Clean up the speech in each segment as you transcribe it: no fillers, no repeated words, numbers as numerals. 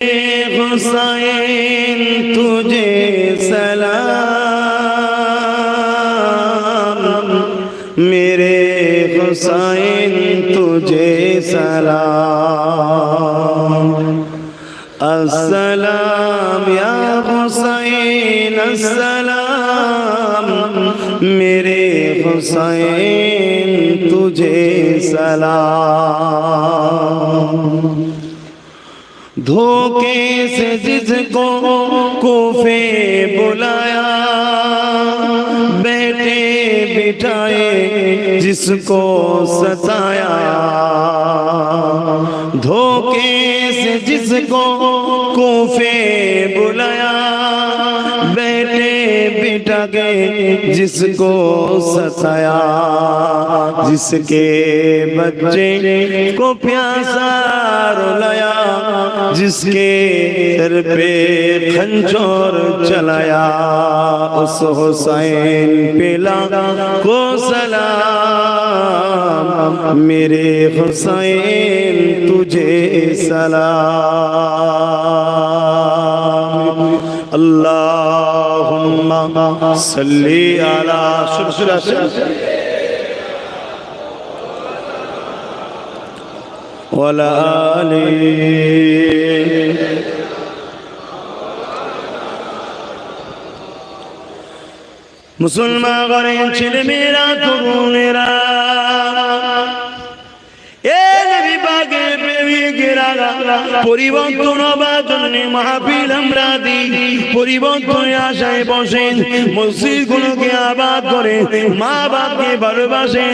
हुसैन तुझे सलाम, मेरे हुसैन तुझे सलाम। अस्सलाम या हुसैन अस्सलाम, मेरे हुसैन तुझे सलाम। धोखे से जिसको कूफे बुलाया, बैठे बिठाए जिसको सताया, धोखे से जिसको कूफे बुलाया, बैठे बिठा के जिसको सताया, जिसके बच्चे को प्यासा रुलाया, जिसके सर पे खंजर चलाया, उस हुसैन पिला को सलाम, मेरे हुसैन तुझे सलाम। अल्लाहुम्मा सल्ली अला ওয়ালা আলিহি। মুসলমান ঘরের ছেলে মেয়েরা তরুণেরা, পরিবর্তন হবার জন্য মাহফিল আমরা দিই, পরিবর্তনের আশায় বসেন, মসজিদ গুলোকে আবাদ করে, মা বাপকে ভালোবাসে,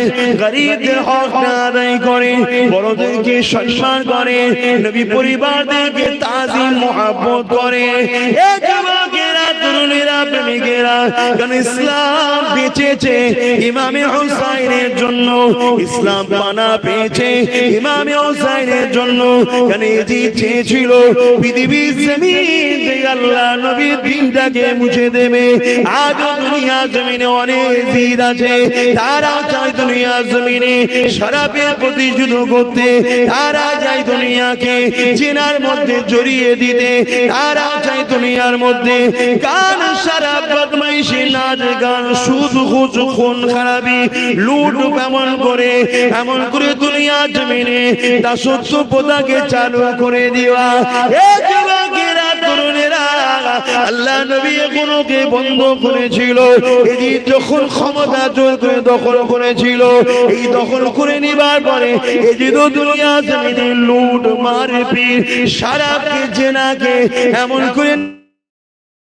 গরিবদের হক আদায় করে, বড়দেরকে সম্মান করে, নবী পরিবারদেরকে তাজিম মহব্বত করে। এই যুবকেরা তরুণেরা প্রেমিকেরা, কারণ ইসলাম বেঁচেছে ইমামে হুসাইনের জন্য, ইসলাম পানা পেয়েছে ইমামে হুসাইনের জন্য। কেন এজি চেয়েছিল পৃথিবীর জমিন থেকে আল্লাহ নবীর দিনটাকে মুছে দেবে। আজও দুনিয়া জমিনে অনেক জিদ আছে, তারা চায় দুনিয়া জমিনে শরাবের প্রতিশোধ করতে, তারা চায় দুনিয়াকে জিনার মধ্যে জড়িয়ে দিতে, তারা চায় দুনিয়ার মধ্যে গান শরাব বদমাইশি নাচ গান সুদ ঘুষ খুন খারাপি লুট এমন করে দুনিয়া জমিনে দাসত্ব প্রথাকে চালু করে দেওয়া। এই যুবকেরা তরুণেরা, আল্লাহ নবী এগুলোকে বন্ধ করেছিল। এই যখন ক্ষমতা জোর করে দখল করেছিল, এই দখল করে নিবার পরে এই যে দুনিয়া জমিনে লুট মারপিট শরাবকে জেনাকে এমন করে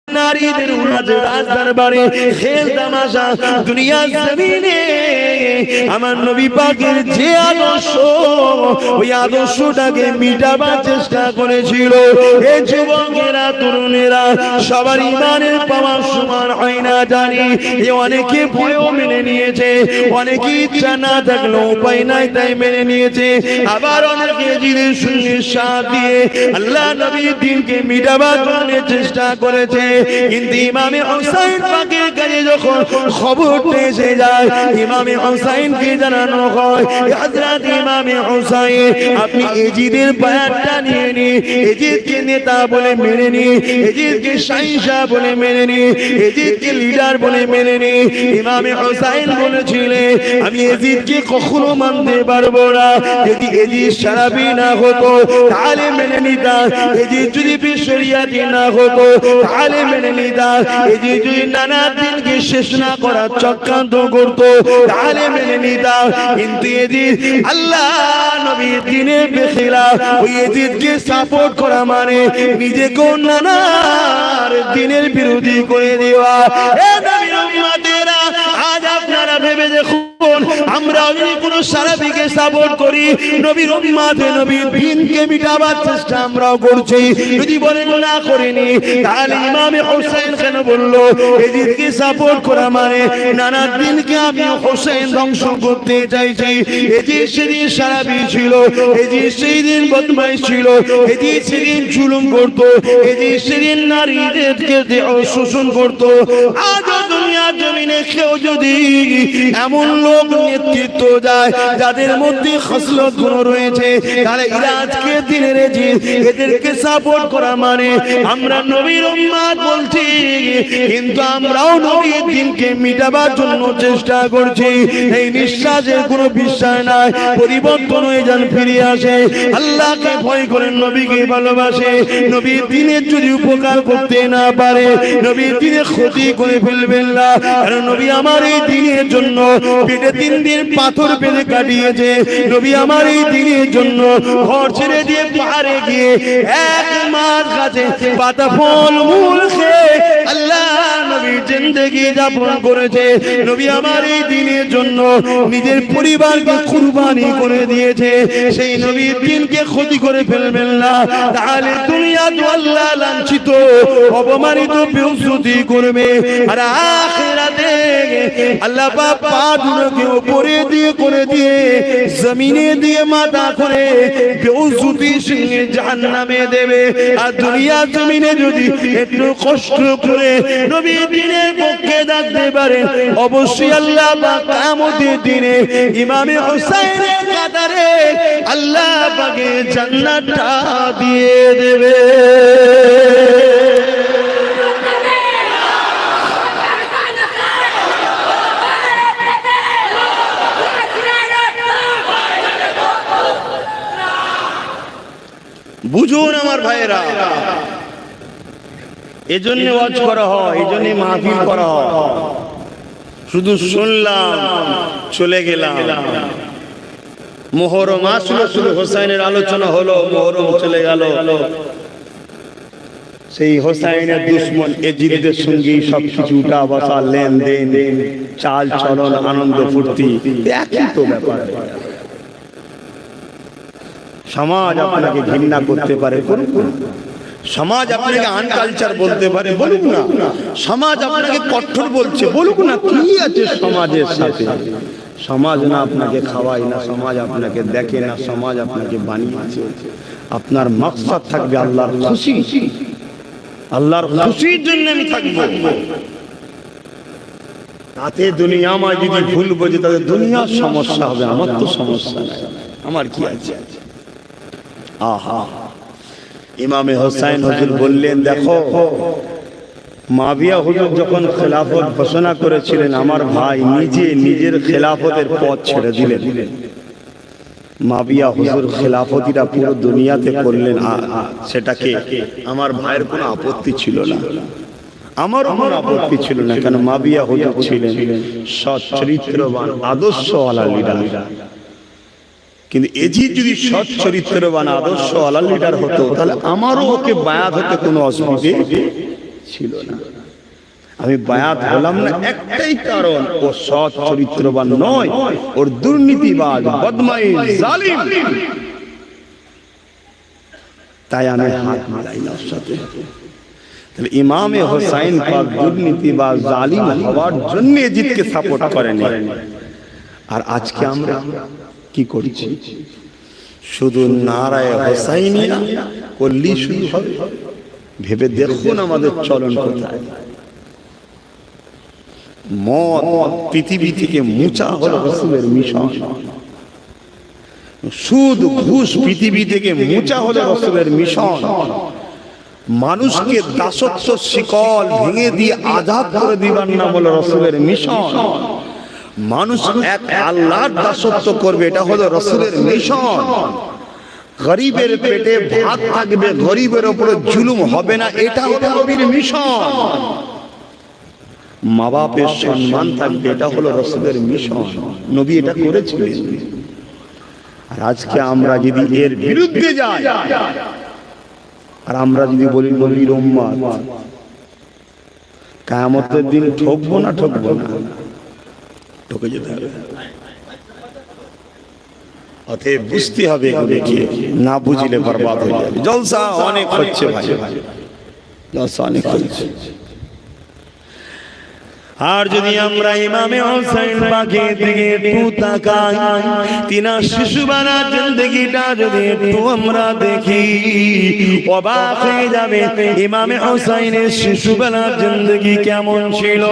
নারীদের রাজদরবারে খেল তামাশা দুনিয়া জমিনে আমার নবী পাকের যে আদর্শ, ওই আদর্শটাকে মিটাবার চেষ্টা করেছিল। এই যুবকেরা তরুণেরা সবার ইমানের পাওয়ার সমান হয় না জানি, অনেকে ভয়ও মেনে নিয়েছে, অনেকে ইচ্ছা না থাকলেও উপায় নাই তাই মেনে নিয়েছে, আবার অনেকে জিদের সঙ্গে সাথ দিয়ে আল্লাহ নবীর দিনকে মিটাবার জন্য চেষ্টা করেছে। কিন্তু ইমামে হুসাইন পাকের কাছে যখন খবর এসে যায়, ইমামে হুসাইনকে জানানো হয়, হযরত ইমামে হুসাইন আপনি এজিদের বায়াতটা নিয়ে নিন, এজিদকে নেতা বলে মেনে নিন, এজিদকে শাহিনশা বলে মেনে নিন, এজিদকে লিডার বলে মেনে নিন। ইমামে হুসাইন বলেছিলেন আমি এজিদকে কখনো মানতে পারবো না, যদি এজিদ শরাবি না হতো তাহলে মেনে নিতাম, এজিদ যদি বিশরিয়াতি না হতো তাহলে মেনে নিতাম, এজিদ যদি নানা দিনকে শেষ না করার চক্রান্ত করতো তাহলে মেনে নিতাম। কিন্তু এজিদ আল্লাহ নবীর দ্বীনের বেখিলাফ, ওই এজিদকে সাপোর্ট করা মানে নিজেকে নানার দ্বীনের বিরোধী করে দেওয়া। এ নবীর উম্মতেরা, আজ আপনারা ভেবে দেখুন, আমরা যদি কোনো সারাবিকে সাপোর্ট করি, নবীর উম্মতে নবীর দ্বীনকে মিটাবার চেষ্টা আমরাও করছি, যদি বলেন না করিনি তাহলে ইমামে হুসাইন কেন বললো এজিদকে সাপোর্ট করা মানে নানা দিনকে আমি হুসাইন ধ্বংস করতে চাইছি। এজিদ সেদিন সারাবি ছিল, এজিদ সেদিন বদমাইশ ছিল, এজিদ সেদিন জুলুম করতো, এজিদ সেদিন নারীদেরকে দেহ শোষণ করতো। আজও দুনিয়া জমিনে কেউ যদি এমন লোক নেতৃত্ব যায় যাদের মধ্যে খসলত গুণ রয়েছে, তাহলে এরা আজকে দিনের এদেরকে সাপোর্ট করা মানে আমরা নবীর উম্মত বলছি, কিন্তু আমরাও নবীর দিনকে মিটাবার জন্য চেষ্টা করছি। এই নিঃশ্বাসের কোনো বিশ্বাস নাই, পরিবর্তন হয়ে যান, ফিরে আসে, আল্লাহকে ভয় করেন, নবীকে ভালোবাসে। নবীর দিনের যদি উপকার করতে না পারে, নবীর দিনে ক্ষতি করে ফেলবেন না, কারণ নবী আমার এই দিনের জন্য পেটে 3 দিন পাথর পেলে কাটিয়েছে। নবী আমার এই দিনের জন্য ঘর ছেড়ে দিয়ে পাহাড়ে গিয়ে 1 মাস গাছে পাতা ফল মূল খেয়ে আল্লাহ নবী জিন্দেগি যাপন করেছে। নবী আমার এই দিনের জন্য নিজের পরিবারকে কুরবানি করে দিয়েছে। সেই নবীর দিনকে ক্ষতি করে ফেলবেন না, তাহলে দুনিয়া তো আল্লাহ লাঞ্ছিত অপমানিত বেউসুতি করবে, আর আখিরাতে আল্লাহ পাক পা দুটোকে উপরে দিয়ে করে দিয়ে জমিনে দিয়ে মাথা করে বেউসুতি সঙ্গে জাহান্নামে দেবে। আর দুনিয়া জমিনে যদি একটু কষ্ট করে নবীর দিনের পক্ষে ডাকতে পারে, অবশ্যই আল্লাহ পাক কিয়ামতের দিনে ইমামে হুসাইনের কাতারে আল্লাহ পাকে জান্নাতটা দিয়ে দেবে। বুঝুন আমার ভাইয়েরা, এজন্য ওয়াজ করা হয়, এজন্য মাহফিল করা হয়। শুধু শুনলাম চলে গেলাম, মুহররম আসলো, শুধু হোসাইনের আলোচনা হলো, মুহররম চলে গেল, সেই হোসাইনের দুশমন এজিদের সঙ্গে সবকিছু উঠা বসা, লেনদেন, চাল চলন, আনন্দ ফুর্তি, একই তো ব্যাপার। সমাজ আপনাকে ঘৃণা করতে পারে, করুক না। সমাজ আপনাকে আনকালচার বলতে পারে, বলুক না। সমাজ আপনাকে কঠোর বলছে, বলুক না। কি আছে সমাজের সাথে? সমাজ না আপনাকে খাওয়ায় না, সমাজ আপনাকে দেখে না, সমাজ আপনাকে বানিয়েছে। আপনার মাকসাদ থাকবে আল্লাহর খুশি, আল্লাহর খুশির জন্য আমি থাকবো। তাতে দুনিয়া আমায় যদি ভুল বোঝে, তাদের দুনিয়ার সমস্যা হবে, আমার তো সমস্যা নাই, আমার কি আছে? আহা, ইমামে হোসাইন হুজুর বললেন, দেখো মাবিয়া হুজুর যখন খেলাফত ঘোষণা করেছিলেন, আমার ভাই নিজে নিজের খেলাফতের পথ ছেড়ে দিলেন। মাবিয়া হুজুর খেলাফতিটা পুরো দুনিয়াতে করলেন, সেটাকে আমার ভাইয়ের কোনো আপত্তি ছিল না, আমার কোনো আপত্তি ছিল না, কেন মাবিয়া হুজুর ছিলেন সৎ চরিত্রবান আদর্শওয়ালা লিডার। কিন্তু এজি যদি সৎ চরিত্রবান আদর্শওয়ালা লিডার হতো, তাহলে আমারও ওকে বায়াত হতে কোনো অসুবিধা ছিল না। আমি বায়াত হলাম না একটাই কারণ, ও সৎ চরিত্রবান নয়, ওর দুর্নীতিবাজ, বদমাইশ, জালিম, তাই আমি হাত মিলাই না ওর সাথে। তাহলে ইমামে হোসাইন পাক দুর্নীতিবাজ, জালিম হওয়ার জন্য এজিদকে সাপোর্ট করেনি। আর আজকে আমরা কি করছি? শুধু নারায়ে হোসাইনিয়া করলি শুধু হবে? ভেবে দেখুন আমাদের চলন কোথায়। মদ পৃথিবী থেকে মুছা হলো রাসূলের মিশন, সুদ ঘুষ পৃথিবী থেকে মুছা হলো রাসূলের মিশন, মানুষকে দাসত্ব শিকল ভেঙে দিয়ে আজাদ করে দিবার নাম হলো রাসূলের মিশন। মানুষ এক আল্লাহর দাসত্ব করবে, এটা হলো রাসূলের মিশন। গরিবের পেটে ভাত থাকবে, গরিবের উপরে জুলুম হবে না, এটা হলো নবীর মিশন। মা বাপের সম্মান থাকবে, এটা হলো রাসূলের মিশন। নবী এটা করেছিলেন। আর আজকে আমরা যদি এর বিরুদ্ধে যাই, আর আমরা যদি বলি নবীর উম্মত, কিয়ামতের দিন ঠকবো না? ঠকবো না, ঠকে যেতে হবে। অতএব বুঝতে হবে, না বুঝলে বরবাদ হয়ে যাবে। জলসা অনেক হচ্ছে ভাই, জলসা অনেক হচ্ছে। আর যদি আমরা ইমামে হোসেন পাকের দিকে একটু তাকাই, তিনার শিশুবেলা জিন্দেগিটা যদি একটু আমরা দেখি, অবাক হয়ে যাবে ইমামে হোসেনের শিশুবেলা জিন্দেগি কেমন ছিল।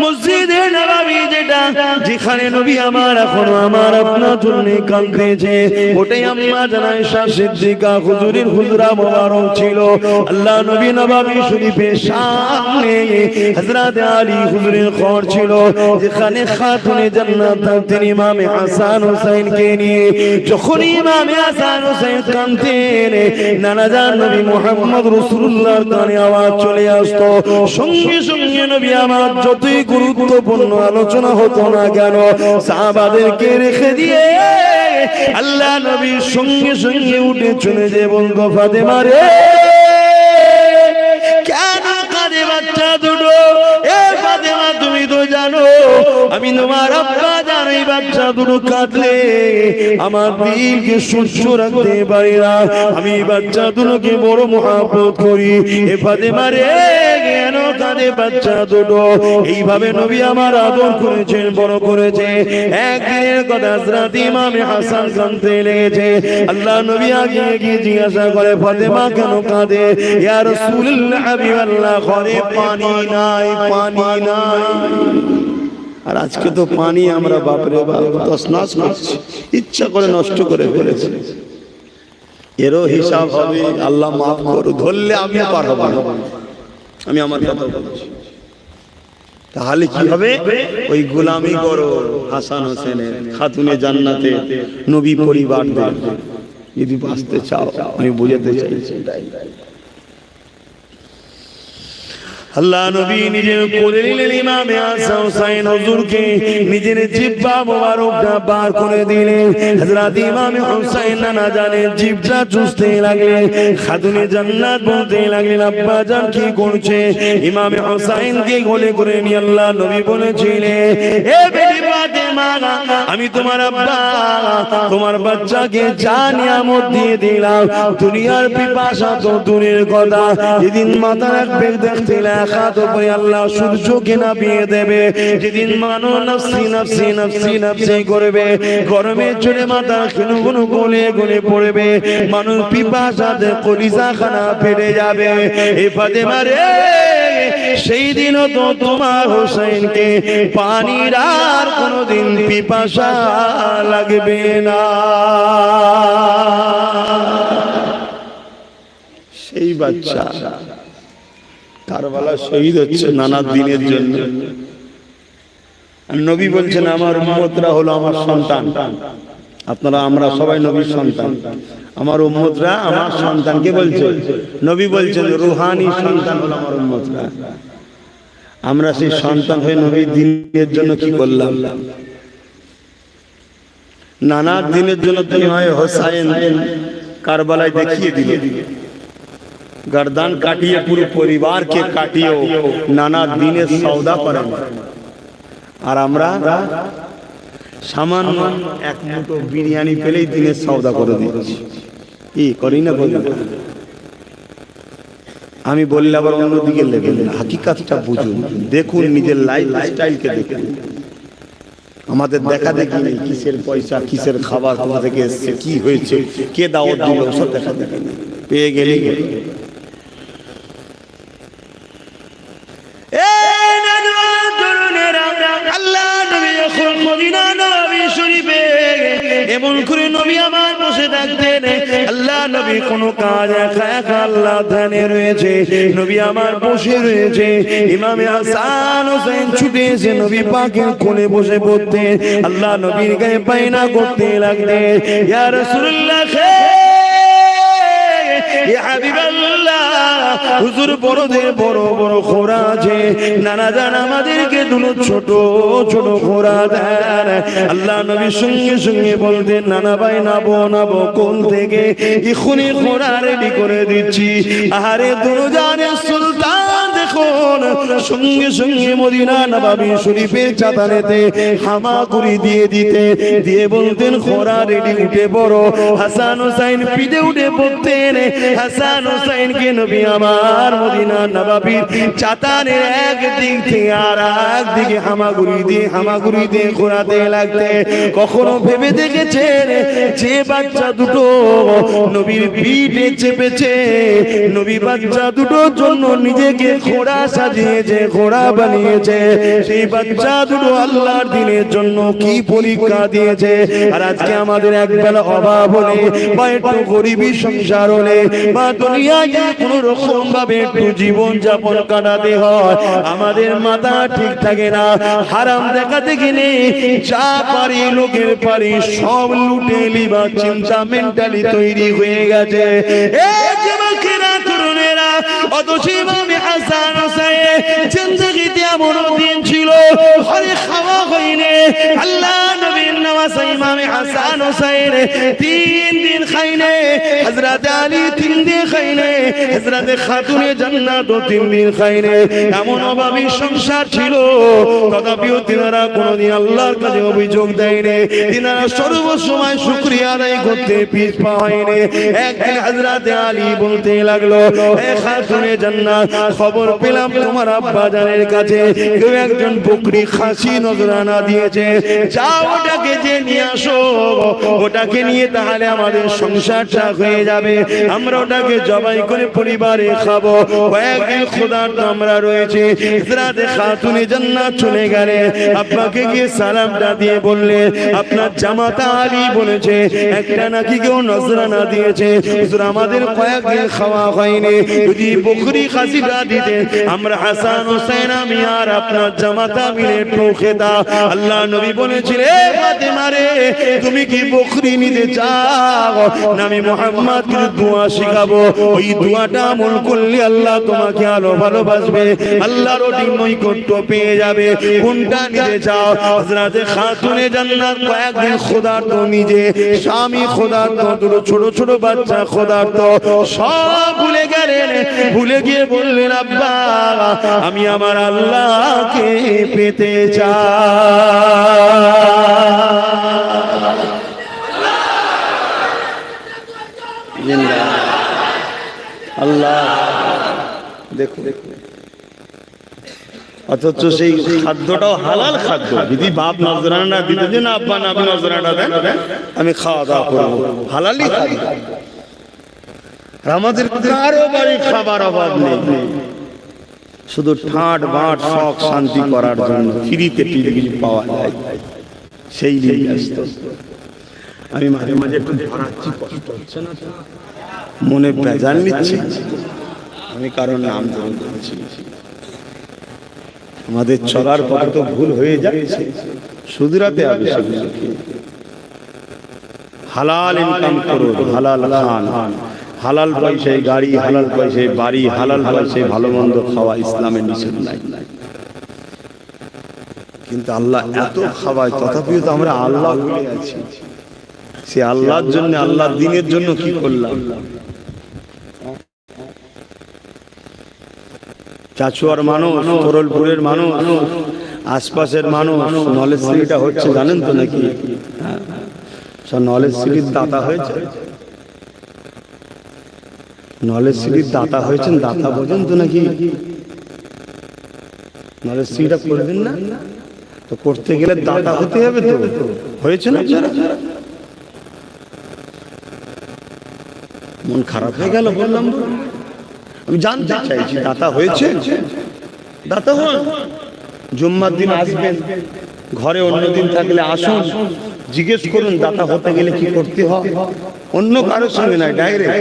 মসজিদে নববী যেটা, যেখানে নবী আমার এখনো আমার আপনার জন্য কাঁদতেছে, ওটাই আম্মা জানা আয়েশা সিদ্দিকা হুজুরের হুজরা মোবারক ছিল। আল্লাহ নবী নববী শরীফের সামনে হযরত আলী হুজুরের ঘর ছিল, যেখানে খাতুনে জান্নাত থাকতেন ইমামে হাসান হোসেনকে নিয়ে। যখন ইমামে হাসান হোসেন কাঁদতেন, নানাজান নবী মুহাম্মদ রাসূলুল্লাহর কানে আওয়াজ চলে আসতো। সঙ্গে সঙ্গে নবী আমার যতই গুরুত্বপূর্ণ আলোচনা হতো না কেন, সাহাবাদেরকে রেখে দিয়ে আল্লাহ নবী সঙ্গে সঙ্গে উঠে চলে যে বলতো, ফাতেমা রে কেন কাঁদে বাচ্চা দুটো? এ ফাতেমা তুমি তো জানো আমি তোমার আব্বা, জানো এই বাচ্চা দুটো কাঁদলে আমার দিলকে সহ্য রাখতে পারি না, আমি বাচ্চা দুটোকে বড় মহব্বত করি। এ ফাতেমা রে কেন কাঁদে বাচ্চা দুটো? এইভাবে নবী আমার আদর করেছেন, বড় করেছে। একদিনের কথা, হযরত ইমামে হাসান কাঁদতে লেগেছে। আল্লাহ নবী আগে গিয়ে জিজ্ঞাসা করে, ফাতেমা কেন কাঁদে? ইয়া রাসূলুল্লাহ হাবিবাল্লাহ, ঘরে পানি নাই, পানি নাই। আর আজকে তো পানি আমরা বাপরে বাপ তছনছ করছি, ইচ্ছা করে নষ্ট করে ফেলেছি। এরও হিসাব হবে, আল্লাহ মাফ করো। ধরলে আমি পারবো না, আমি আমার কথা বলছি। তাহলে কি হবে? ওই গোলামি করো হাসান হোসেনের, খাতুনে জান্নাতে নবী পরিবারদের যদি বাঁচতে চাও। আমি বুঝাতে চাইছি আল্লাহ নবী নিজের কোলে নিলেন ইমামে হাসান হোসেন হুজুরকে, নিজের জিহ্বা মোবারকটা বার করে দিলেন। হযরত ইমামে হোসেন নানা জানের জিহ্বা চুষতে লাগলেন, খাতুনে জান্নাত বলতে লাগলেন, আব্বা জান কি করছে? ইমামে হোসেনকে কোলে করে নিয়ে আল্লাহ নবী বলেছিলেন, এ বেটি ফাতেমা, আমি তোমার আব্বা তোমার বাচ্চাকে যা নিয়ামত দিয়ে দিলাম, দুনিয়ার পিপাসা তো দূরের কথা, যেদিন মাথা রাখবে দেখতে আল্লাহ সূর্যকে নামিয়ে দেবে, যেদিন মানুষ নফসি নফসি নফসি নফসি করবে, গরমে চলে মাথা গুনগুন গলে গলে পড়বে, মানুষ পিপাসাতে কলিজা খানা ফেটে যাবে। এই ফাতেমা রে, সেই দিনও তো তোমার হোসেনকে পানির আর কোনোদিন পিপাসা লাগবে না। সেই বাচ্চা কারবালা শহীদ হচ্ছে নানা দিনের জন্য। নবী বলছেন, আমার উম্মতরা হলো আমার সন্তান। আপনারা আমরা সবাই নবীর সন্তান, আমার উম্মতরা আমার সন্তানকে বলছে। নবী বলছেন রুহানি সন্তান হলো আমার উম্মতরা। আমরা সেই সন্তান হয়ে নবীর দিনের জন্য কি করলাম? নানা দিনের জন্য তুমি হয় হোসাইন কারবালায় দেখিয়ে দিলে, गर्दन काटिए पूरे परिवार के काटिए नाना दिने सौदा करें और আমরা সামান্য এক মুঠো বিরিয়ানি পেলেই দিনে সওদা করে দিচ্ছি। কি করি না বলি? আমি বললে আবার অন্যদিকে লেগে না। হাকিকতটা বুঝুন, দেখুন, নিজের লাইফস্টাইলকে দেখুন। আমাদের দেখা দেখি নেই কিসের পয়সা, কিসের খাবার, কোথা থেকে এসছে, কি হয়েছে, কে দাওয়াত দিল, সব দেখা দেখি নেই। পেয়ে গেলে এমন করে নবী আমার বসে থাকতেন। আল্লাহ নবী কোন কাজ একা একা আল্লাহ ধ্যানে রয়েছে, নবী আমার বসে রয়েছে। ইমামে হাসান হোসেন ছুটে এসে নবী পাকের কোলে বসে পড়তেন। আল্লাহ নবীর গায়ে পায়না করতে লাগলেন, ইয়া রাসূলুল্লাহ, ইয়া হাবিবাল্লাহ, হুজুর বড়দের বড় বড় খোরা আছে, নানা জান আমাদেরকে দুটো ছোট ছোট খোরা দেন। আল্লাহ নবী সঙ্গে সঙ্গে বলতেন, নানা ভাই নাবো নাবো, কোন থেকে এখনই খোরা রেডি করে দিচ্ছি। আহারে দুজানের সুলতান দেখো দেখুন সঙ্গে সঙ্গে মদিনা নববী শরীফের চাতানেতে হামাগুড়ি দিয়ে বলতেন খোরা রেডি উঠে বড় হাসান হুসাইন পিঠে উঠে পড়তেন হাসান হুসাইনকে নবী আমার মদিনা নববীর চাতানের এক দিক থেকে আর এক দিকে হামাগুড়ি দিয়ে ঘোরাতে লাগতে কখনো ভেবে দেখেছেন যে বাচ্চা দুটো নবীর পিঠে চেপেছে নবী বাচ্চা দুটোর জন্য নিজেকে ঘোড়া সাজিয়েছে ঘোড়া বানিয়েছে সেই বাচ্চা দুটো আল্লাহর দ্বীনের জন্য কি পরীক্ষা দিয়েছে আর আজকে আমাদের একবেলা অভাব হলে বা একটু গরিবী সংসার হলে বা দুনিয়ায় কোনো রকম ভাবে একটু জীবন যাপন কাটাতে হয় আমাদের মাথা ঠিক থাকে না হারাম দেখাতে গেলে যা পারি লোকের পারি সব লুটে লিবার চিন্তা মেন্টালি তৈরি হয়ে গেছে এই যুবকেরা তরুণেরা অথচ ইমাম হাসান হুসাইন জিন্দেগিতে এমন দিন ছিল ঘরে খাওয়া হয়নি আল্লাহ নবীর নওয়াজ ইমাম হাসান হুসাইন 3 দিন খাইনি হযরত আলী 3 দিন খাইনি হযরত খাতুনে জান্নাত 3 দিন খাইনি এমন অভাবী সংসার ছিল তথাপিও তিনারা কোনোদিন আল্লাহর কাছে অভিযোগ দেয়নি তিনারা সর্বসময় শুকরিয়া আদায় করতে পিছপা হয়নি একদিন হযরত আলী বলতে লাগলো এ খাতুনে জান্নাত খবর পেলাম তোমার আব্বা জানের কাছে কেউ একজন বকরি খাসি নজরানা দিয়েছে যাও ওটাকে যে নিয়ে আসো ওটাকে নিয়ে তাহলে আমাদের সংসারটা হয়ে যাবে আমরা ওটাকে জবাই করে পরিবারে খাবো কয়েকদিন খোদার তো আমরা রয়েছে হযরত খাতুনে জান্নাত চলে গেলে আব্বাকে গিয়ে সালামটা দিয়ে বললে আপনার জামাতা আলী বলেছে একটা নাকি কেউ নজরানা দিয়েছে হুজুর আমাদের কয়েকদিন খাওয়া হয়নি যদি বকরি খাসিটা দিতে আমরা হাসান হুসাইন আমি আর আপনার জামাতা মিলে একটু খেতাম আল্লাহ নবী বলেছিলেন এ ফাতেমা রে তুমি কি বকরি নিতে চাও না আমি মুহাম্মদকে দোয়া শিখাবো ওই দোয়াটা আমল করলে আল্লাহ তোমাকে আরো ভালোবাসবে আল্লাহর ওই নৈকট্য পেয়ে যাবে কোনটা নিতে চাও হযরত খাতুনে জান্নাত কয়েকদিন খোদার তো নিজে স্বামী খোদার তো দুটো ছোট ছোট বাচ্চা খোদার তো সব ভুলে গেলেন ভুলে গিয়ে বললেন আব্বা আমি আমার আল্লাহকে পেতে চাই আল্লাহ দেখো অথচ সেই খাদ্যটাও হালাল খাদ্য যদি বাপ নজরানা দিতে যে না আব্বা না নজরানা দেন আমি খাওয়া দাওয়া করবো হালালই খাদ্য আমাদের কারো বাড়ি খাবার অভাব নেই শুধু ঠাট বাট শখ শান্তি করার জন্য ফ্রিতে কিছু পাওয়া যায় সেই নিয়ে ব্যস্ত আমি মাঝে মাঝে একটু ধরাচ্ছি কষ্ট হচ্ছে না মনে বেজার নিচ্ছে আমি কারণ নাম ধারণ করেছি আমাদের চলার পথে তো ভুল হয়ে যাচ্ছে শুধরাতে হবে হালাল ইনকাম করুন হালাল খান হালাল পয়সায় গাড়ি হালাল পয়সায় বাড়ি হালাল পয়সায় ভালো মন্দ খাওয়া ইসলামের নিষেধ নাই কিন্তু আল্লাহ এত খাওয়ায় তথাপিও তো আমরা আল্লাহ ভুলে আছি সে আল্লাহর জন্য আল্লাহর দ্বীনের জন্য কি করলাম চাচুয়ার মানুষ তরলপুরের মানুষ আশপাশের মানুষ নলেজ সিটিটা হচ্ছে জানেন তো নাকি সব নলেজ সিটির দাতা হয়েছে নলেজ সিটির দাতা হয়েছেন দাতা বোঝেন তো নাকি নলেজ সিটিটা করবেন না তো করতে গেলে দাতা হতে হবে তো হয়েছে না মন খারাপ হয়ে গেল বললাম আমি জানতে চাইছি দাতা হয়েছে দাতা হন জুম্মার দিন আসবেন ঘরে অন্যদিন থাকলে আসুন জিজ্ঞেস করুন দাতা হতে গেলে কি করতে হয় অন্য কারোর সঙ্গে নাই ডাইরেক্ট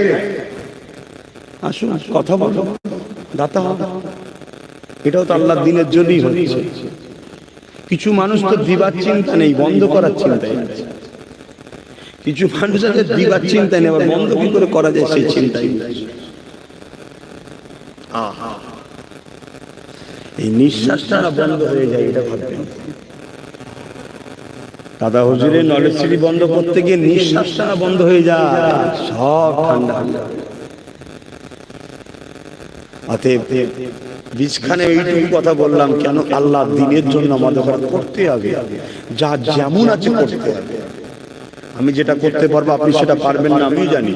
আসুন কথা বলো দাতা হবে এটাও তো আল্লাহর দ্বীনের জন্যই হচ্ছে কিছু মানুষ তো দিবার চিন্তা নেই বন্ধ করার চিন্তায় আছে কিছু মানুষ আছে দিবার চিন্তা নেই আবার বন্ধ কি করে করা যায় সেই চিন্তাই এই নিঃশ্বাসটা বন্ধ হয়ে যায় এটা ভাববেন দাদা হুজুরের নলেজ সিটি বন্ধ করতে গিয়ে নিঃশ্বাসটা বন্ধ হয়ে যায় সব ঠান্ডা অতএব বীজখানে এইটুকু কথা বললাম কেন, আল্লাহ দিনের জন্য আমাদের করতে হবে, যা যেমন আছে করতে হবে। আমি যেটা করতে পারবো আপনি সেটা পারবেন না, আমি জানি।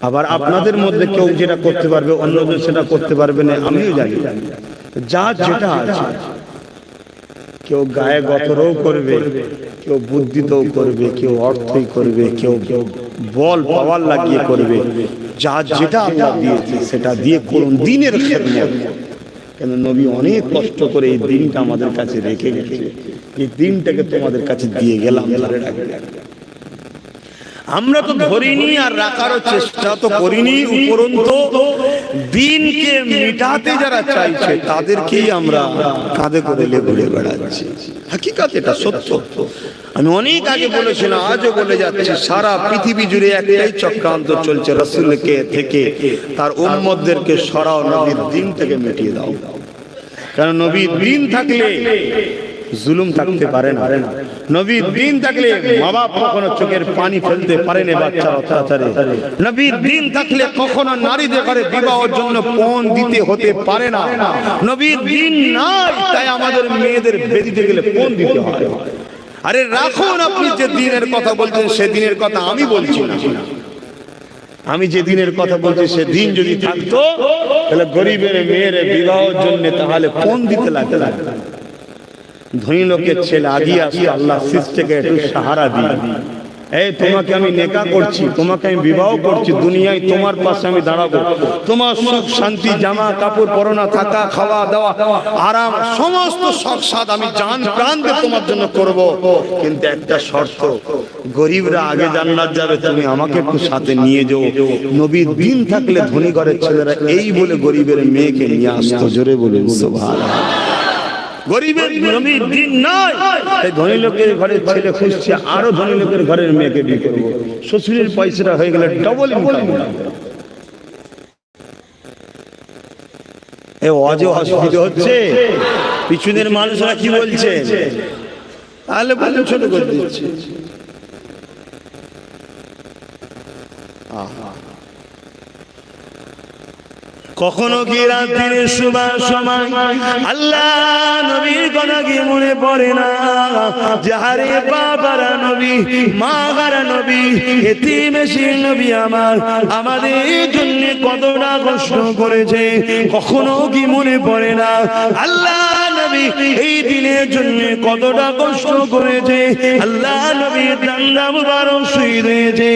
আবার আপনাদের মধ্যে কেউ যেটা করতে পারবে অন্যজন সেটা করতে পারবে না, আমিও জানি। যা যেটা আছে, কেউ গায়ে গতরও করবে, কেউ বুদ্ধিতেও করবে, কেউ অর্থই করবে, কেউ বল পাওয়ার লাগিয়ে করবে। যা যেটা আল্লাহ দিয়েছে সেটা দিয়ে করুন দিনের খেদমত। কেন নবী অনেক কষ্ট করে এই দিনটা আমাদের কাছে রেখে গেছে, এই দিনটাকে তোমাদের কাছে দিয়ে গেলাম, ধরে রাখবে। আমরা তো ধরিনি আর রাখারও চেষ্টা তো করিনি, উপরন্তু দিনকে মিটাতে যারা চাইছে তাদেরকেই আমরা কাঁধে করে ঘুরে বেড়াচ্ছি। হাকিকাত এটা সত্য। আমি অনেক আগে বলেছিলাম, আজও বলে যাচ্ছি, সারা পৃথিবী জুড়ে একটাই চক্রান্ত চলছে, রাসূলকে থেকে তার উম্মতদেরকে সরাও, নবীর দিন থেকে মিটিয়ে দাও। কারণ নবীর দিন থাকলে জুলুম থাকতে পারে না, নবীর দিন থাকলে মা বাপ কখনো চোখের পানি ফেলতে পারে না বাচ্চার অত্যাচারে, নবীর দিন থাকলে কখনো নারীদের ঘরে বিবাহের জন্য পণ দিতে হতে পারে না। নবীর দিন নাই তাই আমাদের মেয়েদের বেদিতে গেলে পণ দিতে হয়। আরে রাখুন, আপনি যে দিনের কথা বলছেন সে দিনের কথা আমি বলছি না। আমি যে দিনের কথা বলছি সে দিন যদি থাকতো তাহলে গরিবের মেয়ের বিবাহের জন্য তাহলে পণ দিতে লাগতো। ধনী লোকের ছেলে আগিয়ে আসে, আল্লাহ সৃষ্টিকে একটু সাহারা দিই, এই তোমাকে আমি নেকা করছি, তোমাকে আমি বিবাহ করছি, দুনিয়ায় তোমার পাশে আমি দাঁড়াবো, তোমার সুখ শান্তি, জামা কাপড় পরনা, থাকা খাওয়া দাওয়া আরাম সমস্ত শখ সাদ আমি জান প্রাণ দিয়ে তোমার জন্য করব। কিন্তু একটা শর্ত, গরিবরা আগে জান্নাত যাবে, তুমি আমাকে একটু সাথে নিয়ে যাও। নবীর দিন থাকলে ধনী ঘরের ছেলেরা এই বলে গরিবের মেয়েকে নিয়ে আসতো। জোরে বলুন সুবহানাল্লাহ। গরিবের নবীর দিন নয় তাই ধনী লোকের ঘরের ছেলে খুঁজছে, আরো ধনী লোকের ঘরের মেয়েকে বিয়ে করবো, শ্বশুরের পয়সাটা হয়ে গেলে ডবল ইনকাম। এ ওয়াজে অসুবিধা হচ্ছে, পিছনের মানুষরা কি বলছে, তাহলে বলে ছোট করে দিচ্ছে। কখনো কি রাত্রির সুবার সময় আল্লাহ নবীর কথা কি মনে পড়ে না? যাহারে বাবারা নবী, মা গারা নবী, এতিম এসির নবী আমার আমাদের জন্য কতটা কষ্ট করেছে, কখনো কি মনে পড়ে না? আল্লাহ নবী এই দিনের জন্য কতটা কষ্ট করেছে, আল্লাহ নবীর ডান্ডা মুবারক শহীদ হয়েছে,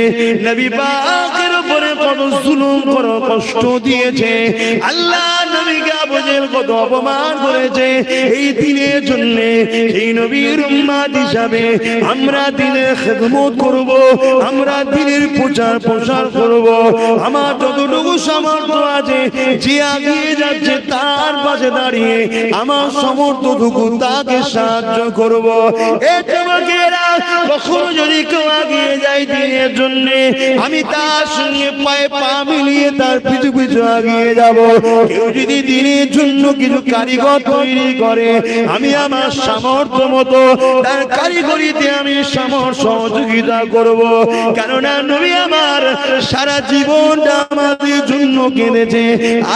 নবী পাকের উপরে কত জুলুম কত কষ্ট দিয়েছে, আল্লাহ নবীকে আবু জেহেল কত অপমান করেছে। এই দিনের জন্য এই নবীর উম্মত হিসাবে আমরা দিনের খেদমত করব, আমরা দিনের প্রচার করব। আমার যতটুকু সামর্থ্য আছে, যে এগিয়ে যাচ্ছে তার পাশে দাঁড়িয়ে আমার সামর্থ্যটুকু তাকে সাহায্য করব। এই যুবকেরা কখনো যদি কেউ এগিয়ে যায় দিনের জন্য, আমি তার সঙ্গে পায়ে পা মিলিয়ে তার পিছু পিছু এগিয়ে যাব। কেউ যদি দিনের জন্য কিছু কারিগর তৈরি করে, আমি আমার সামর্থ্য মতো তার কারিগরিতে আমি সহযোগিতা করব। কেননা নবী আমার সারা জীবনটা আমাদের জন্য কেঁদেছে,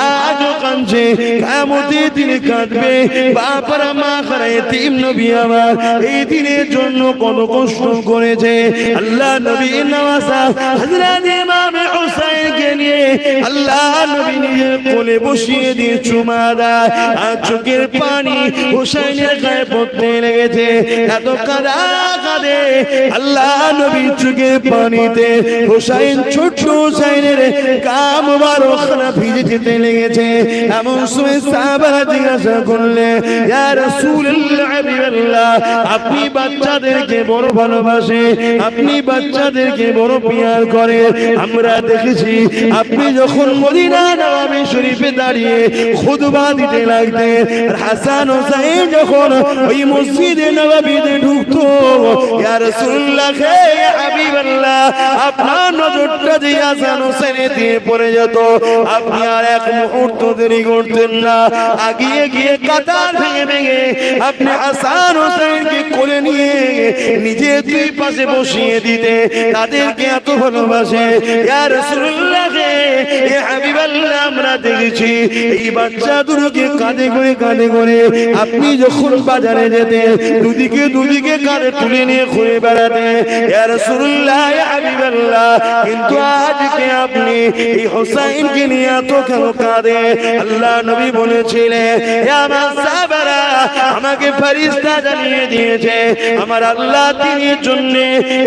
আজও কাঁদছে, কিয়ামতের দিনে কাঁদবে। বাপারা মা খারা এতিম নবী আমার এই দিনের জন্য কত কষ্ট করেছে। আল্লাহ নবী নওয়াজা হযরত ইমাম হুসাইনকে নিয়ে আল্লাহ নবী নিজের কোলে বসিয়ে দিয়ে চুমা দেয়, আর চোখের পানি হুসাইনের গায়ে পড়তে লেগেছে। এত কাঁদে আল্লাহ নবী চোখের পানিতে হুসাইন, ছোট্ট হুসাইনের গা মুবারক ভিজে যেতে লেগেছে। এমন সময় সাহাবারা জিজ্ঞাসা করলে, ইয়া রাসূলুল্লাহ, হাবিবাল্লাহ, আপনি বাচ্চাদেরকে বড় ভালোবাসে, আপনি বাচ্চাদেরকে বড় পিয়ার করে, আমরা দেখেছি আপনি যখন মদিনা নববী শরীফে দাঁড়িয়ে খুতবা দিতে লাগতেন, হাসান হোসেন যখন ওই মসজিদে নববীতে ঢুকতো, ইয়া রাসূলুল্লাহ, ইয়া হাবিবাল্লাহ, আপনার নজরটা যে হাসান হোসেনের দিয়ে পড়ে যেত, আপনি আর এক মুহূর্ত দেরি করতেন না, আগিয়ে গিয়ে কাতার ভেঙে আপনি হাসান হোসেনকে কোলে নিয়ে নিজে দুই পাশে বসিয়ে দিতে, তাদেরকে এত ভালোবাসে। ইয়া রাসূলুল্লাহ, এ হাবিবাল্লাহ আমরা দেখেছি এই বাচ্চা দুটোকে কাঁধে করে আপনি যখন বাজারে যেতেন দুদিকে কাঁধে তুলে নিয়ে ঘুরে বেড়াতেন ইয়া রাসূলুল্লাহ ইয়া হাবিবাল্লাহ, কিন্তু আজকে আপনি এই হোসাইনকে নিয়ে এত কেন কাঁদে? আল্লাহ নবী বলেছিলেন ইয়া মাসাবারা, আমাকে ফেরেশতা জানিয়ে দিয়েছে আমার আল্লাহ দিনের জন্য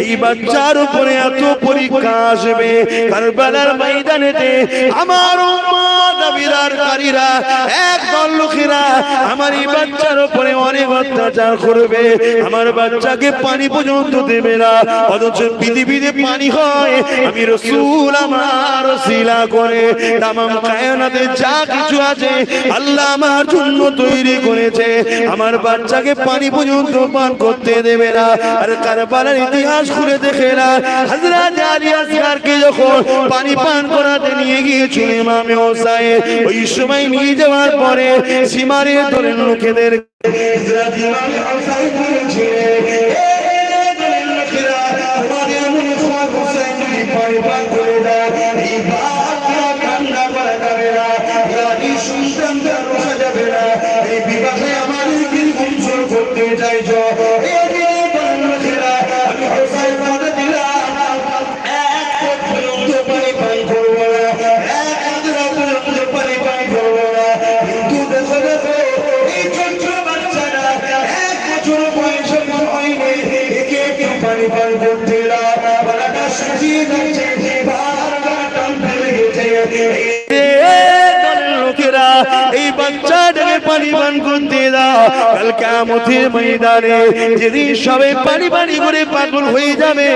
এই বাচ্চার উপরে এত পরীক্ষা আসবে। কারবালার ময়দানেতে আমার উম্মত বিরারকারীরা একদল লোকেরা আমার এই বাচ্চার উপরে অনেক অত্যাচার করবে, আমার বাচ্চাকে পানি পর্যন্ত দেবে না, অথচ পৃথিবীতে পানি হয় আমি রাসূল আমার ওসিলা করে তামাম কায়নাতে যা কিছু আছে আল্লাহ আমার জন্য তৈরি করেছে, আমার বাচ্চাকে পানি পর্যন্ত পান করতে দেবে না। আর কারবালার ইতিহাস খুলে দেখে না, হযরত আলী আসগরকে যখন পানি পান করাতে নিয়ে গিয়েছিল ইমামে হোসাইন, ওই সময় নিয়ে যাওয়ার পরে সীমারে দলের লোকেদের হযরত ইমামে হোসাইন বলেছিলেন এই দলের লোকেরা তোমাদের মনে হয় হোসাইনকে পানি পান করে দাও, এই বাচ্চা ঠান্ডা করা যাবে না, এই সন্তানটা রোজা যাবে না, এই বিবাহে আমাদেরকে কন্ট্রোল করতে চাইছো। এই দলের লোকেরা আমি হোসাইন বলে দিলাম এক পর্যন্ত পানি পান করবো না, এক পর্যন্ত পানি পান করবো না, কিন্তু দেখো এই ছোট্ট বাচ্চারা এক বছর বয়স হয়নি, একে একে পানি পান করতে না, গলাটা শুকিয়ে যাচ্ছে, বারবার টান ফেলে গেছে। লোকেরা এই বাচ্চাটাকে পানি পান করতে দাও, কাল কিয়ামতের ময়দানে যেদিন সবাই পানি করে পাগল হয়ে যাবে,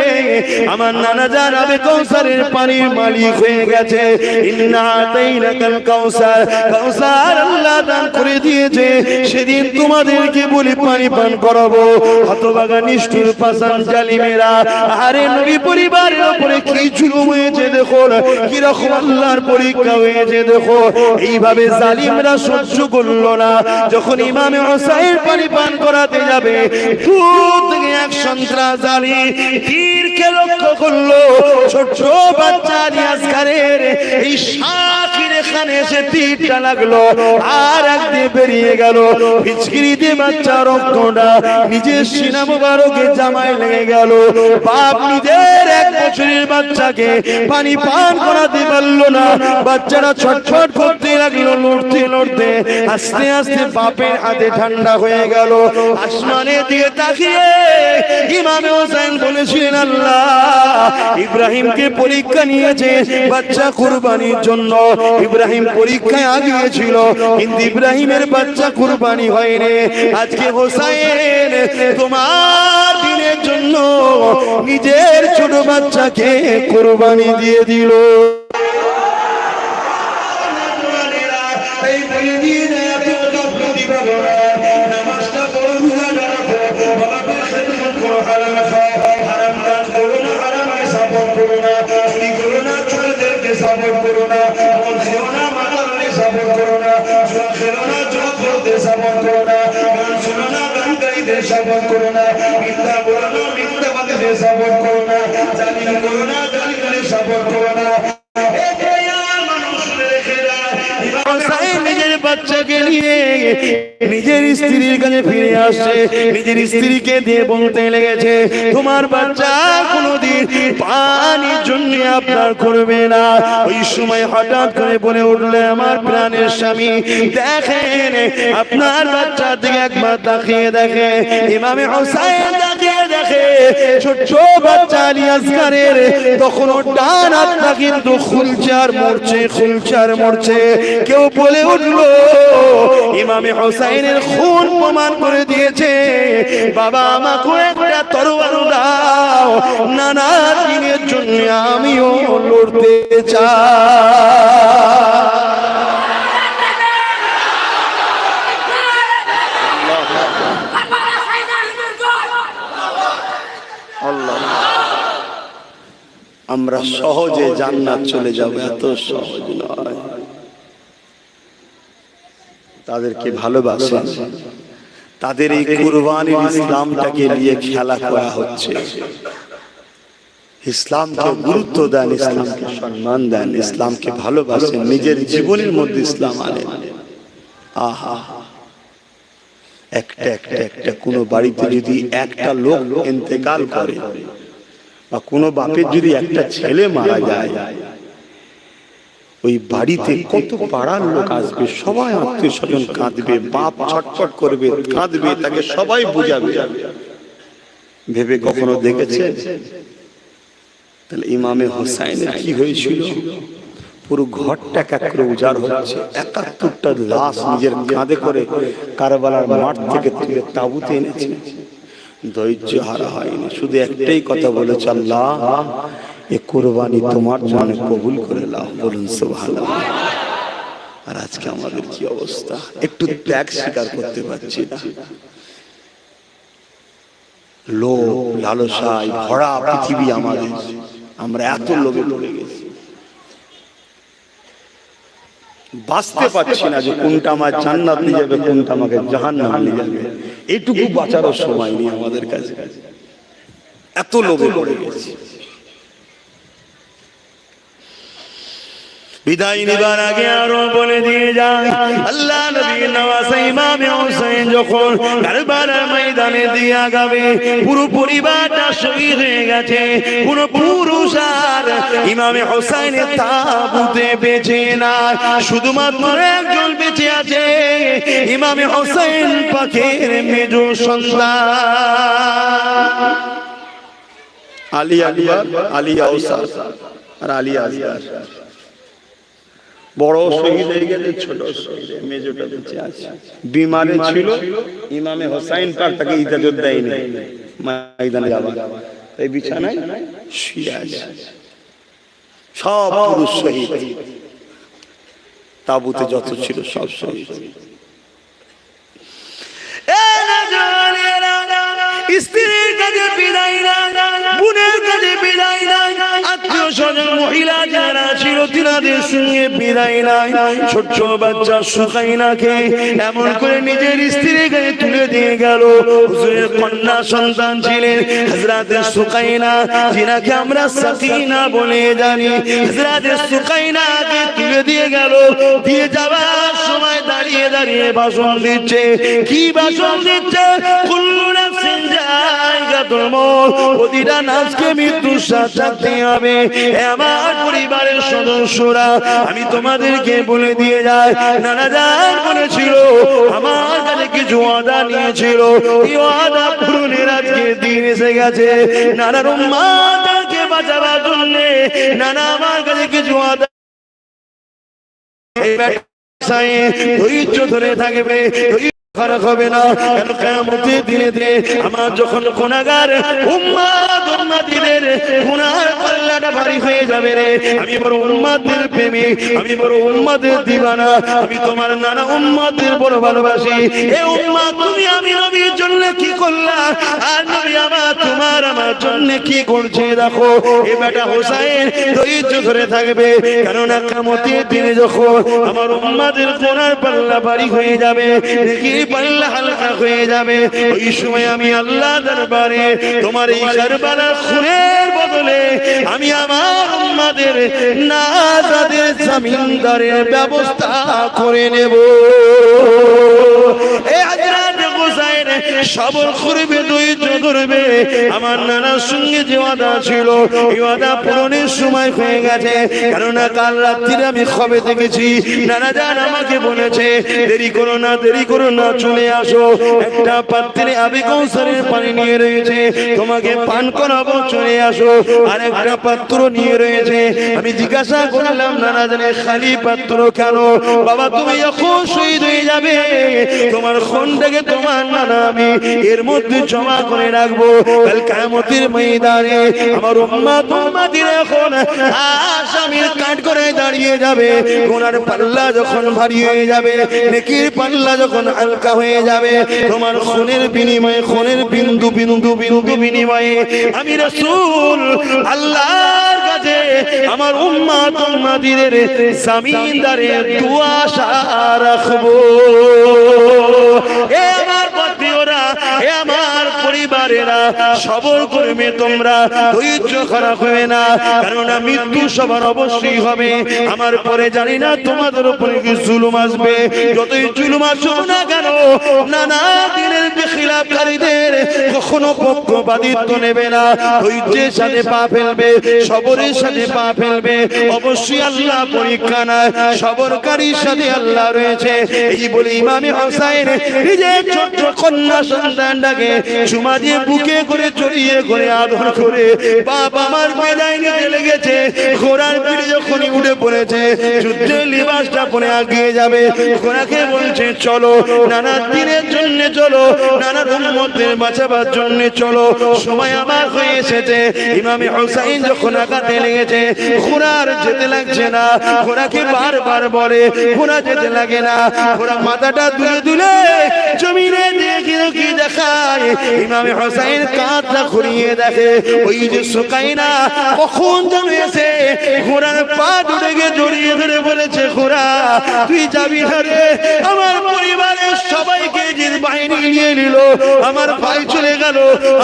আমার নানা জান আবে কাউসারের পানির মালিক হয়ে গেছে, ইন্না আতাইনাকাল কাউসার, কাউসার আল্লাহ দান করে দিয়েছে, সেদিন তোমাদেরকে বলি পানি পান করাবো। হতভাগা নিষ্ঠুর পাষাণ জালিমেরা, আরে নবী পরিবারের উপরে কি জুলুম হয়েছে দেখো, কি রকম আল্লাহর পরীক্ষা হয়েছে দেখো। এইভাবে জালিমরা সহ্য করলো না, যখন ইমামে হোসাইন পানি পান করাতে যাবে দূর থেকে এক সন্ত্রাস জালি তীরকে লক্ষ্য করলো, ছোট্ট বাচ্চা আলী আসগরের এই শাখির এখানে এসে তীরটা লাগলো, আর একদিকে বেরিয়ে গেল, ফিচকিরিতে বাচ্চা রক্তটা নিজের সিনা মোবারকে জামায় লেগে গেল। বাপ নিজের এক বছরের বাচ্চাকে পানি পান করাতে পারলো না, বাচ্চারা ছটফট করতে লাগলো, লড়তে আস্তে আস্তে বাপের হাতে ঠান্ডা হয়ে গেল। আসমানের দিকে তাকিয়ে ইমামে হোসেন বলেছিলেন আল্লাহ ইব্রাহিমকে পরীক্ষা নিয়েছে বাচ্চা কুরবানির জন্য, ইব্রাহিম পরীক্ষায় আগিয়েছিল কিন্তু ইব্রাহিমের বাচ্চা কুরবানি হয়নি, আজকে হোসেন তোমার দিনের জন্য নিজের ছোট বাচ্চাকে কুরবানি দিয়ে দিল। সাবধান করো না, মিথ্যা বলো না, মিথ্যাবাদীদের সাবধান করো না, জালিম করো না, জালিমদের সাবধান করো না। নিজের বাচ্চাকে নিয়ে নিজের স্ত্রীর কাছে ফিরে আসছে, নিজের স্ত্রীকে দিয়ে বলতে লেগেছে তোমার বাচ্চা কোনোদিন পানির জন্য আপনার করবে না। ওই সময় হঠাৎ করে বলে উঠলে আমার প্রাণের স্বামী দেখেন আপনার বাচ্চা দিকে একবার তাকিয়ে দেখে, ইমামে হোসেন তাকিয়ে দেখে ছোট্ট বাচ্চা আলী আসগরের তখনও ডান হাতটা কিন্তু খুলছে আর মরছে। কেউ বলে উঠলো ইমামে হোসেনের খুন প্রমাণ করে দিয়েছে, বাবা আমাকে একটা তরোয়ার দাও, নানা দিনের জন্য আমিও লড়তে চাই। আমরা সহজে জান্নাত চলে যাব এত সহজ নয়। তাদেরকে ভালোবাসেন, তাদের এই কুরবানির ইসলামটাকে নিয়ে খেলা করা হচ্ছে। ইসলামকে গুরুত্ব দেন, ইসলামকে সম্মান দেন, ইসলামকে ভালোবাসেন, নিজের জীবনের মধ্যে ইসলাম আনেন। আহা, একটা কোনো বাড়িতে যদি একটা লোক ইন্তেকাল করে বা কোনো বাপের যদি একটা ছেলে মারা যায়, ওই বাড়িতে কত পাড়ার লোক আসবে, সবাই আত্মীয় স্বজন কাঁদবে, বাপ ছটফট করবে, কাঁদবে, তাকে সবাই বুঝাবে। ভেবে কখনো দেখেছে? তাহলে ইমামে হোসাইনের কি হয়েছিল? পুরো ঘরটা এক করে উজাড় হচ্ছে, ৭১টা লাশ নিজের কাঁধে করে কারবালার মাঠ থেকে তুলে তাঁবুতে এনেছে। ধৈর্য হারা হয়নি, শুধু একটাই কথা বলেছে, আল্লাহ এ কুরবানি তোমার জন্য কবুল করে নাও। বলুন সুবহানাল্লাহ। আর আজকে আমাদের কি অবস্থা? একটু ত্যাগ স্বীকার করতে পারছি না। লোভ লালসায় ভরা পৃথিবী আমাদের, আমরা এত লোভে পড়ে গেছি, বাঁচতে পারছি না যে কোনটা আমার জান্নাত নিয়ে যাবে, কোনটা আমাকে জাহান্নাম নিয়ে যাবে। এইটুকু বাঁচারও সময় নেই আমাদের কাছে, এত লোভে পড়ে গেছি। বিদায় নিবার আগে আরো বলে দিয়ে যায়, আল্লাহ নবী নওয়াজে ইমামে হোসেন যখন কারবালার ময়দানে দিয়ে আগাবে, পুরো পরিবারটা শহীদ হয়ে গেছে, কোন পুরুষ আর ইমামে হোসেনের তাবুতে বেঁচে না, শুধুমাত্র একজন বেঁচে আছে, ইমামে হোসেন পাকের মেজ সন্তান আলী আকবর, আলী আওসার আর আলী আসগার। বড় শহীদ হয়ে গেলে, ছোট শহীদ মেজোটা বেঁচে আছে। বিমারে ছিল, ইমামে হোসাইন পাক তাকে ইজাজত দেয়নি ময়দানে যাবার, এই বিছানায় শুয়ে আছে। সব পুরুষ শহীদ, তাবুতে যত ছিল সব শহীদ। স্ত্রীর কাছে বিদায় না, বোনের কাছে বিদায় নাই, আত্মীয় স্বজন মহিলা যারা ছিল তিনাদের সঙ্গে বিদায় নাই। ছোট্ট বাচ্চা সুকাইনাকে এমন করে নিজের স্ত্রীর গায়ে তুলে দিয়ে গেল। হুজুরের কন্যা সন্তান ছিলেন হযরত সুকাইনা, যিনাকে আমরা সাকিনা বলে জানি। হযরত সুকাইনাকে তুলে দিয়ে গেল, দিয়ে যাবার সময় দাঁড়িয়ে দাঁড়িয়ে ভাষণ দিচ্ছে। কি ভাষণ দিচ্ছে? কুল্লু নাফসিন যায়গাতুল মউত, প্রতিটা নাফসকে মৃত্যুর স্বাদ চাখতে হবে। আমার পরিবারের সদস্যরা, আমি তোমাদেরকে বলে দিয়ে যাই, নানা জান বলেছিল, আমার কাছে কিছু ওয়াদা নিয়েছিল, এই ওয়াদা পূরণের আজকে দিন এসে গেছে। নানার উম্মাহকে বাঁচাবার জন্য নানা আমার কাছে কিছু ওয়াদা, ধৈর্য ধরে থাকবে, খারাপ হবে না। কারণ কিয়ামতের দিনে আমার যখন গুনাহগার উম্মত উম্মতিদের গুনার পাল্লাটা ভারী হয়ে যাবে রে, আমি বড় উম্মতের প্রেমিক, আমি বড় উম্মতের দিওয়ানা, আমি তোমার নানা উম্মতের বড় ভালোবাসি। এ উম্মত, তুমি আমি নবীর জন্য কি করলা, আর নবী তোমার আমার জন্য কি করছে দেখো। এ বেটা হোসেন ধৈর্য ধরে থাকবে, কারণ কিয়ামতের দিনে যখন আমার উম্মতের গুনার পাল্লা ভারী হয়ে যাবে, দেখি পাল্লা হালকা হয়ে যাবে, ওই সময় আমি আল্লাহ দরবারে তোমার এই কারবালার খুনের বদলে আমি আমার উম্মতের নাজাদের জমিনদারের ব্যবস্থা করে নেব। এই হযরত হুসাইন সবর করবে, ধৈর্য ধরবে। আমার নানার সঙ্গে যে ওয়াদা ছিল, এই ওয়াদা পূরণের সময় হয়ে গেছে। কারণ কাল রাত্রিরে আমি খবর দেখেছি, নানা জান আমাকে বলেছে, দেরি করো না, দেরি করো না, চলে আসো, একটা পাত্রে আবি কাউসারের পানি নিয়ে রয়েছে, তোমাকে পান করাবো, চলে আসো। আর একটা পাত্র নিয়ে রয়েছে। আমি জিজ্ঞাসা করলাম, নানা জানে খালি পাত্র কেন? বাবা, তুমি এখন শহীদ হয়ে যাবে, তোমার খুনটাকে তোমার নানা আমি এর মধ্যে জমা করে রাখবো, কাল কিয়ামতের ময়দানে আমার উম্মত উম্মতিরা এখন আসামির কাঠ করে দাঁড়িয়ে যাবে। গুনার পাল্লা যখন ভারী হয়ে যাবে, নেকির পাল্লা যখন হালকা হয়ে যাবে, তোমার খুনের বিনিময়ে, খুনের বিন্দু বিন্দু বিন্দু বিনিময়ে আমি রাসূল আল্লাহর কাছে আমার উম্মত উম্মতিদের জামিনদারের দোয়া আশা রাখবো। এ আমার প্রিয়রা, এ আমার পরিবার পরিবারেরা সবর করবে, তোমরা ধৈর্য খারাপ হবে না, কারণ মৃত্যু সবার অবশ্যই হবে। আমার পরে জানি না তোমাদের উপরে কি জুলুম আসবে, যতই জুলুম আসুক না কেন, নানা দিনের বেখিলাফকারীদের কখনো পক্ষপাতিত্ব নেবে না, ধৈর্যের সাথে পা ফেলবে, সবরের সাথে পা ফেলবে। অবশ্যই আল্লাহ পরীক্ষা নয়, সবরকারীর সাথে আল্লাহ রয়েছে। এই বলে ইমামে হোসেন নিজের ছোট্ট কন্যা সন্তানটাকে চুমা দিয়ে বুকে করে জড়িয়ে করে আদর করে বাপ আমার বিদায় নিতে লেগেছে। ঘোড়ার পিঠে যখনই উঠে পড়েছে, যুদ্ধের লিবাসটা পরে এগিয়ে যাবে, ঘোড়াকে বলছে চলো, নানা দিনের জন্য চলো, নানা উম্মতদের বাঁচাবার জন্য চলো, সময় আমার হয়ে এসেছে। ইমামে হোসেন যখন আঘাতে লেগেছে, ঘোড়ার যেতে লাগছে না, ঘোড়াকে বারবার বলে, ঘোড়া যেতে লাগে না, ঘোড়া মাথাটা দুলে দুলে জমিনে দেখে কি দেখায়। ইমামে হোসেন কাঁধটা ঘুরিয়ে দেখে, ওই যে সুকাইনা কখন যেন এসে ঘোড়ার পা ধরে গিয়ে জড়িয়ে ধরে বলেছে, ঘোড়া তুই যাবি না রে, আমার পরিবারের সবাইকে যে বাহিনী নিয়ে নিল, আমার ভাই চলে গেল,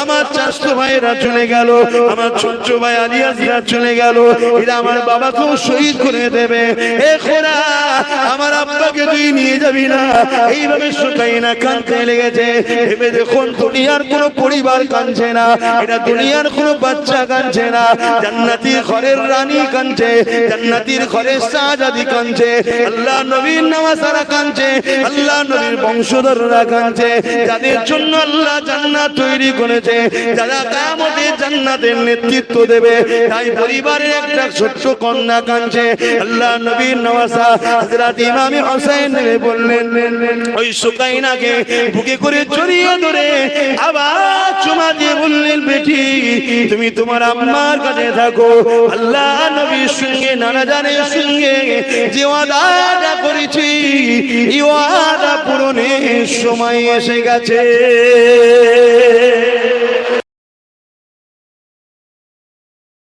আমার চাচতো ভাইয়েরা চলে গেল, আমার ছোট্ট ভাই আলিয়াসরা চলে গেল, এরা আমার বাবাকেও শহীদ করে দেবে। এ ঘোড়া আমার আব্বাকে তুই নিয়ে যাবি না। এইভাবে সুকাইনা কাঁদতে লেগেছে। ভেবে দেখুন, দুনিয়ার কোনো পরিবার কাঁদছে না, এটা দুনিয়ার কোনো বাচ্চা কাঁদছে না, জান্নাতি ঘরের রানী কাঁদছে, জান্নাতির ঘরের শাহজাদি কাঁদছে, আল্লাহ নবীর নামাজারা কাঁদছে, আল্লাহ নবীর বংশধররা কাঁদছে, যাদের জন্য আল্লাহ জান্নাত তৈরি করেছে, যারা কিয়ামতের জান্নাতের নেতৃত্ব দেবে, তাই পরিবারের একটা ছোট্ট কন্যা কাঁদছে। আল্লাহ নবীর নওয়াজা হযরত ইমাম হোসেন বললেন, ওই সুকাইনাকে বুকে করে জড়িয়ে ধরে আবার চুমা দিয়ে বললেন, বেটি তুমি তোমার আম্মার কাছে থাকো, আল্লাহ নবীর সঙ্গে নানা জানের সঙ্গে যে ওয়াদা করেছি, এই ওয়াদা পূরণের সময় এসে গেছে।